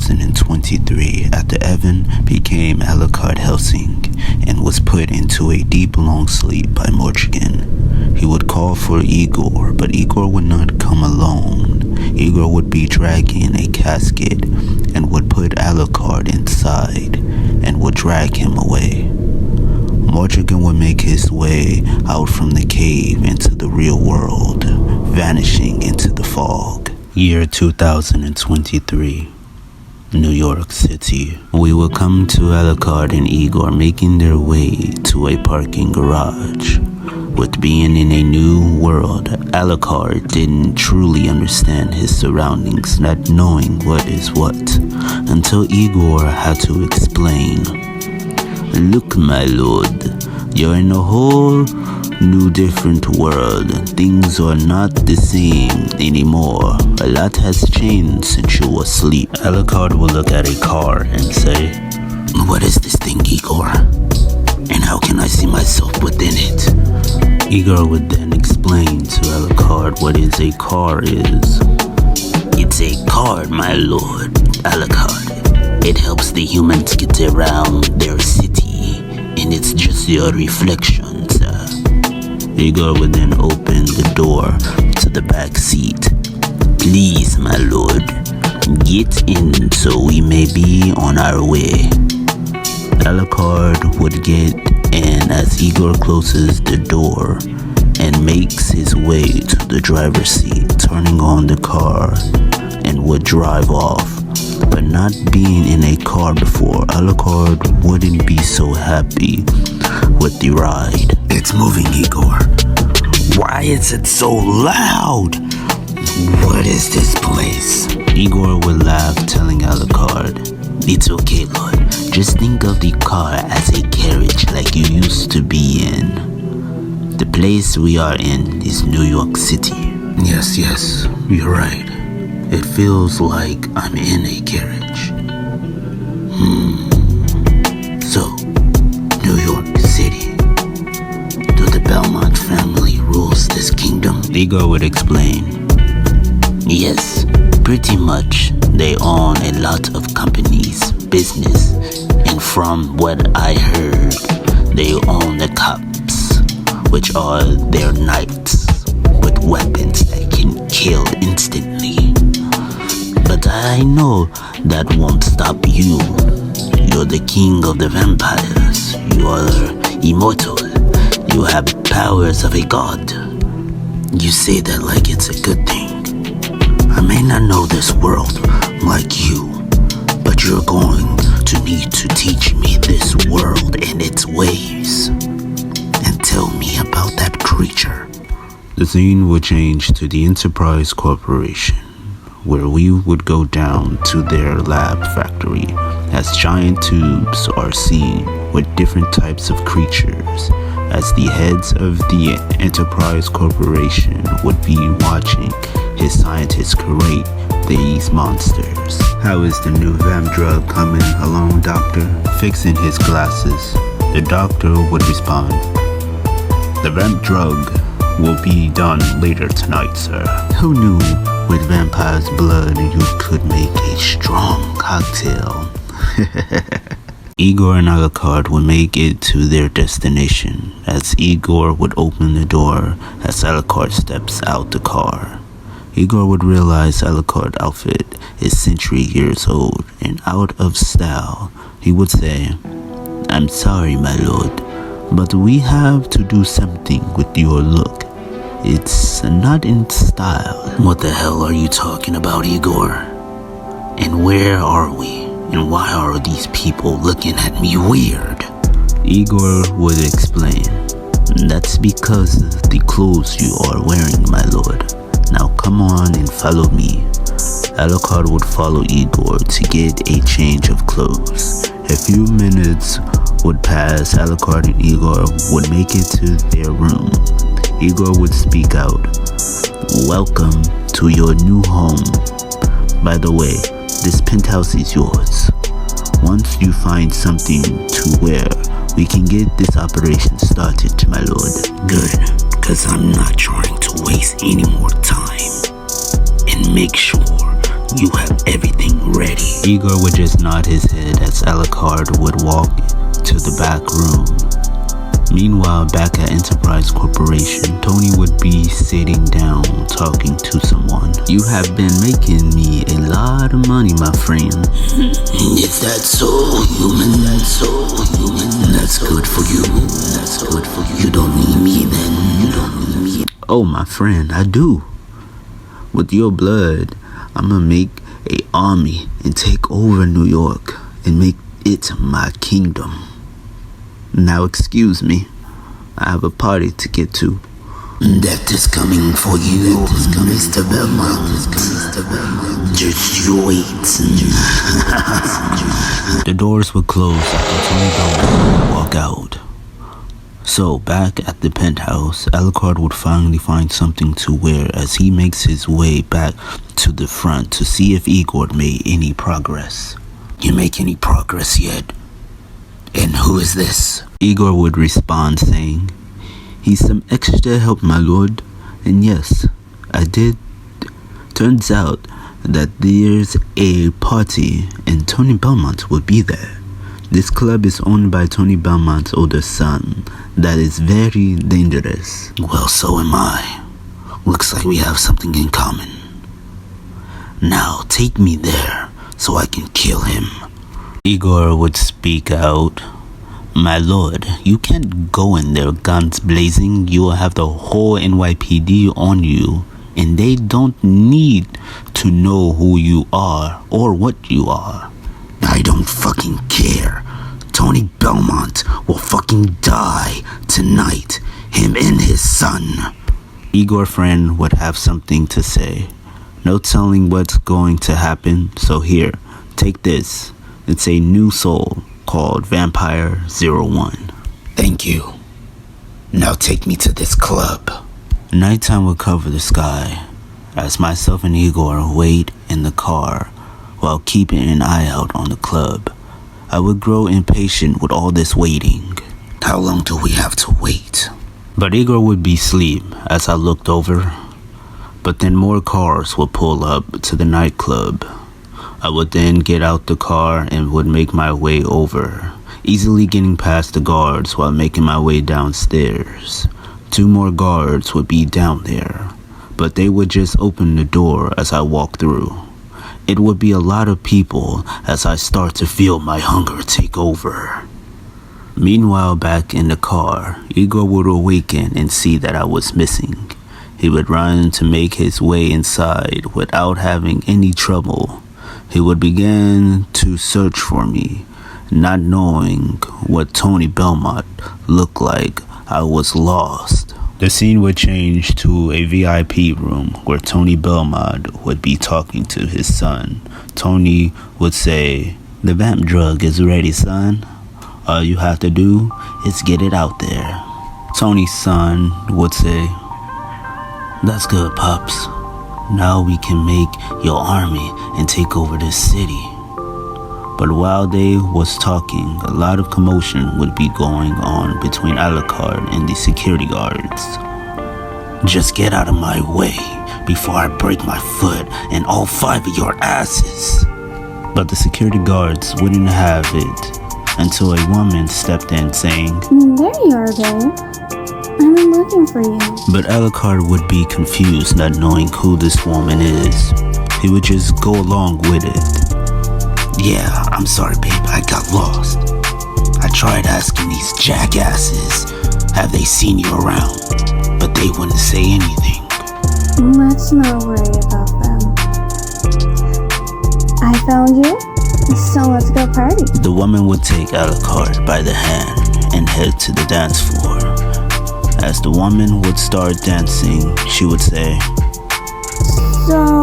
2023, after Evan became Alucard Helsing and was put into a deep long sleep by Morgan, he would call for Igor, but Igor would not come alone. Igor would be dragging a casket and would put Alucard inside and would drag him away. Morgan would make his way out from the cave into the real world, vanishing into the fog. Year 2023, New York City. We will come to Alucard and Igor making their way to a parking garage. With being in a new world, Alucard didn't truly understand his surroundings, not knowing what is what, until Igor had to explain. Look, my lord, you're in a whole new different world. Things are not the same anymore. A lot has changed since you were asleep. Alucard will look at a car and say, what is this thing, Igor? And how can I see myself within it? Igor would then explain to Alucard what is a car is. It's a card, my lord, Alucard. It helps the humans get around their city, and it's just your reflection, sir. Igor would then open the door to the back seat. Please, my lord, get in so we may be on our way. Alucard would get in as Igor closes the door and makes his way to the driver's seat, turning on the car, and would drive off. But not being in a car before, Alucard wouldn't be so happy with the ride. It's moving, Igor. Why is it so loud? What is this place? Igor would laugh, telling Alucard, it's okay, lord. Just think of the car as a carriage like you used to be in. The place we are in is New York City. Yes, you're right. It feels like I'm in a carriage. So, New York City. Do the Belmont family rules this kingdom? Igor would explain. Yes, pretty much. They own a lot of companies, business, and from what I heard, they own the cops, which are their knights with weapons that can kill instantly. But I know that won't stop you. You're the king of the vampires. You are immortal. You have powers of a god. You say that like it's a good thing. I may not know this world like you, but you're going to need to teach me this world and its ways. And tell me about that creature. The scene would change to the Enterprise Corporation, where we would go down to their lab factory as giant tubes are seen with different types of creatures, as the heads of the Enterprise Corporation would be watching his scientists create these monsters. How is the new vamp drug coming along, doctor? Fixing his glasses, the doctor would respond, the vamp drug will be done later tonight, sir. Who knew with vampire's blood you could make a strong cocktail? Igor and Alucard would make it to their destination as Igor would open the door as Alucard steps out the car. Igor would realize Alucard's outfit is century years old and out of style. He would say, I'm sorry, my lord, but we have to do something with your look. It's not in style. What the hell are you talking about, Igor? And where are we? And why are these people looking at me weird? Igor would explain. That's because of the clothes you are wearing, my lord. Now come on and follow me. Alucard would follow Igor to get a change of clothes. A few minutes would pass. Alucard and Igor would make it to their room. Igor would speak out. Welcome to your new home. By the way, this penthouse is yours. Once you find something to wear, we can get this operation started, my lord. Good, because I'm not trying to waste any more time. And make sure You have everything ready. Igor would just nod his head as ALUCARD would walk to the back room. Meanwhile, back at Enterprise Corporation, Tony would be sitting down talking to someone. You have been making me a lot of money, my friend. Is that so, human? That's so human. That's good for you. That's good for you. You don't need me then. You don't need me. Oh, my friend, I do. With your blood, I'm gonna make an army and take over New York and make it my kingdom. Now excuse me, I have a party to get to. Death is coming for you, Mr. Belmont. Just you wait. The doors would close after Tony Belmont would walk out. So, back at the penthouse, ALUCARD would finally find something to wear as he makes his way back to the front to see if Igor made any progress. You make any progress yet? And who is this? Igor would respond saying, he's some extra help, my lord. And yes, I did. Turns out that there's a party and Tony Belmont will be there. This club is owned by Tony Belmont's older son. That is very dangerous. Well, so am I. Looks like we have something in common. Now take me there so I can kill him. Igor would speak out. My lord, you can't go in there guns blazing. You will have the whole NYPD on you, and they don't need to know who you are or what you are. I don't fucking care. Tony Belmont will fucking die tonight. Him and his son. Igor friend would have something to say. No telling what's going to happen, so here, take this. It's a new soul called Vampire 01. Thank you. Now take me to this club. Nighttime would cover the sky as myself and Igor wait in the car while keeping an eye out on the club. I would grow impatient with all this waiting. How long do we have to wait? But Igor would be asleep as I looked over. But then more cars would pull up to the nightclub. I would then get out the car and would make my way over, easily getting past the guards while making my way downstairs. 2 more guards would be down there, but they would just open the door as I walked through. It would be a lot of people as I start to feel my hunger take over. Meanwhile, back in the car, Igor would awaken and see that I was missing. He would run to make his way inside without having any trouble. He would begin to search for me, not knowing what Tony Belmont looked like. I was lost. The scene would change to a VIP room where Tony Belmont would be talking to his son. Tony would say, "The vamp drug is ready, son. All you have to do is get it out there." Tony's son would say, "That's good, Pops. Now we can make your army and take over this city." But while they was talking, a lot of commotion would be going on between ALUCARD and the security guards. "Just get out of my way before I break my foot and all 5 of your asses." But the security guards wouldn't have it until a woman stepped in saying, "There you are, babe. I've been looking for you." But ALUCARD would be confused not knowing who this woman is. He would just go along with it. "Yeah, I'm sorry, babe, I got lost. I tried asking these jackasses, have they seen you around? But they wouldn't say anything." Let's not worry about them. I found you, so let's go party. The woman would take ALUCARD by the hand and head to the dance floor. As the woman would start dancing, she would say, "So,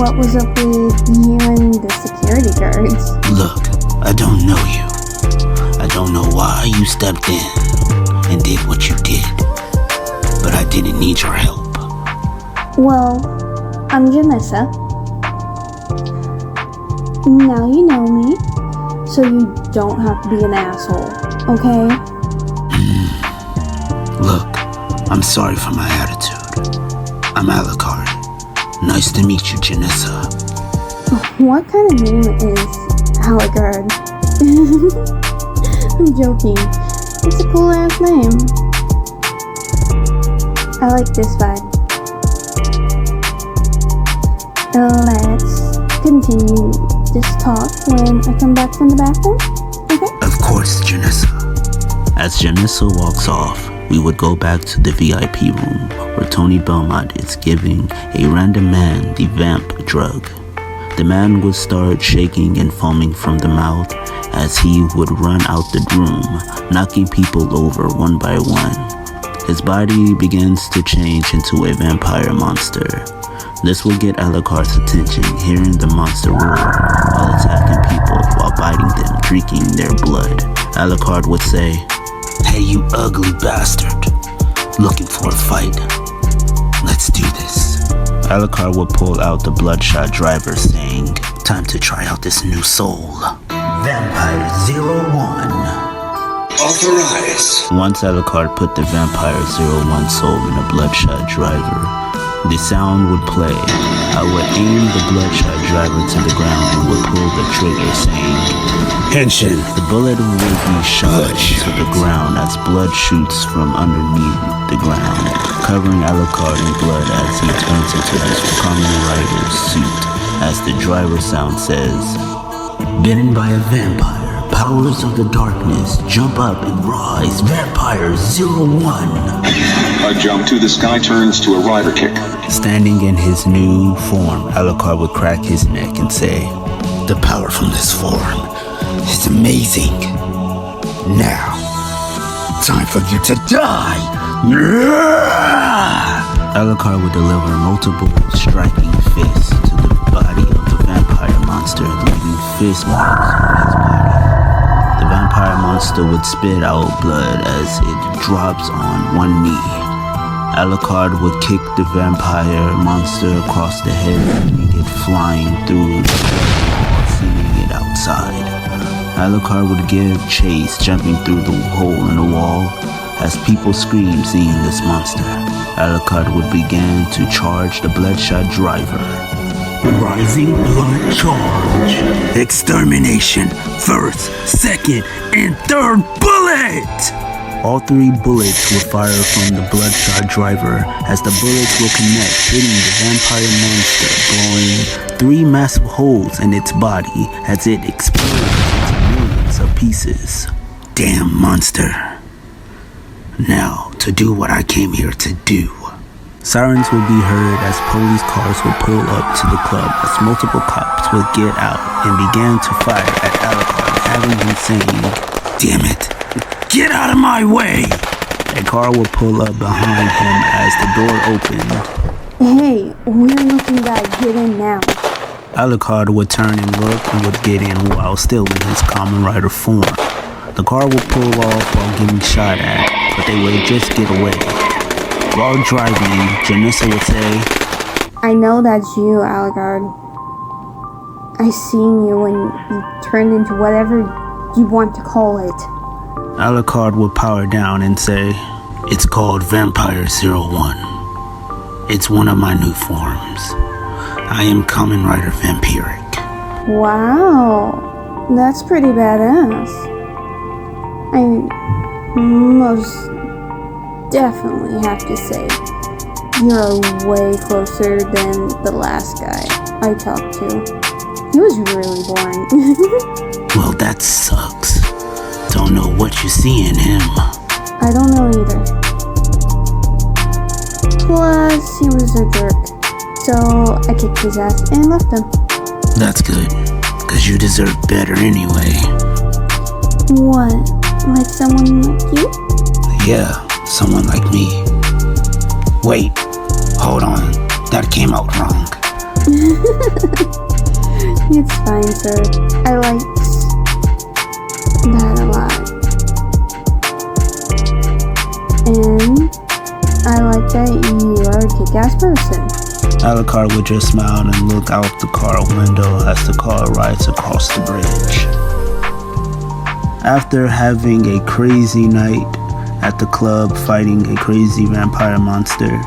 what was up with you and the security guards?" "Look, I don't know you. I don't know why you stepped in and did what you did, but I didn't need your help." "Well, I'm JANESSA. Now you know me, so you don't have to be an asshole, okay?" "Look, I'm sorry for my attitude. I'm ALUCARD. Nice to meet you, Janessa. What kind of name is ALUCARD? I'm joking. It's a cool ass name. I like this vibe. Let's continue this talk when I come back from the bathroom, okay? Of course, Janessa. As Janessa walks off, we would go back to the VIP room where Tony Belmont is giving a random man the vamp drug. The man would start shaking and foaming from the mouth as he would run out the room, knocking people over one by one. His body begins to change into a vampire monster. This will get Alucard's attention, hearing the monster roar while attacking people while biting them, drinking their blood. Alucard would say, "Hey, you ugly bastard. Looking for a fight? Let's do this." Alucard would pull out the bloodshot driver, saying, "Time to try out this new soul. Vampire 01. Authorize." Once Alucard put the Vampire 01 soul in a bloodshot driver, the sound would play. I would aim the bloodshot driver to the ground and would pull the trigger, saying, "Henshin." The bullet would be shot to the ground as blood shoots from underneath the ground, covering Alucard in blood as he turns into his Kamen Rider suit. As the driver sound says, "Bitten by a vampire. Powers of the darkness, jump up and rise. Vampire 01. A jump to the sky turns to a rider kick. Standing in his new form, Alucard would crack his neck and say, "The power from this form is amazing. Now, time for you to die." Alucard would deliver multiple striking fists to the body of the vampire monster, leaving fist marks on his body. The vampire monster would spit out blood as it drops on one knee. Alucard would kick the vampire monster across the head, sending it flying through the wall, sending it outside. Alucard would give chase, jumping through the hole in the wall as people screamed seeing this monster. Alucard would begin to charge the bloodshot driver. Rising blood charge. Extermination. First, second, and third bullet! All three bullets will fire from the bloodshot driver as the bullets will connect, hitting the vampire monster, blowing 3 massive holes in its body as it explodes into millions of pieces. Damn monster. Now, to do what I came here to do. Sirens would be heard as police cars would pull up to the club as multiple cops would get out and began to fire at Alucard, having him saying, "Damn it, get out of my way!" A car would pull up behind him as the door opened. Hey, we're looking back. Get in now. Alucard would turn and look and would get in while still in his Kamen Rider form. The car would pull off while getting shot at, but they would just get away. While driving, Janessa would say, I know that's you, ALUCARD. I seen you when you turned into whatever you want to call it. Alucard would power down and say, "It's called Vampire 01. It's one of my new forms. I am Kamen Rider Vampiric." Wow, that's pretty badass. I most definitely have to say, you're way closer than the last guy I talked to. He was really boring. Well, that sucks. Don't know what you see in him. I don't know either. Plus, he was a jerk. So I kicked his ass and left him. That's good, because you deserve better anyway. What? Like someone like you? Yeah, someone like me. Wait, hold on. That came out wrong. It's fine, sir. I like that a lot. And I like that you are a kick-ass person. Alucard would just smile and look out the car window as the car rides across the bridge. After having a crazy night at the club fighting a crazy vampire monster,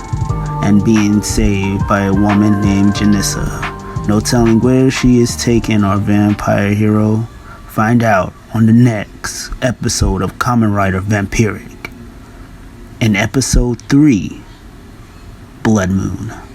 and being saved by a woman named JANESSA. No telling where she is taking our vampire hero. Find out on the next episode of Kamen Rider Vampiric. In episode 3, Blood Moon.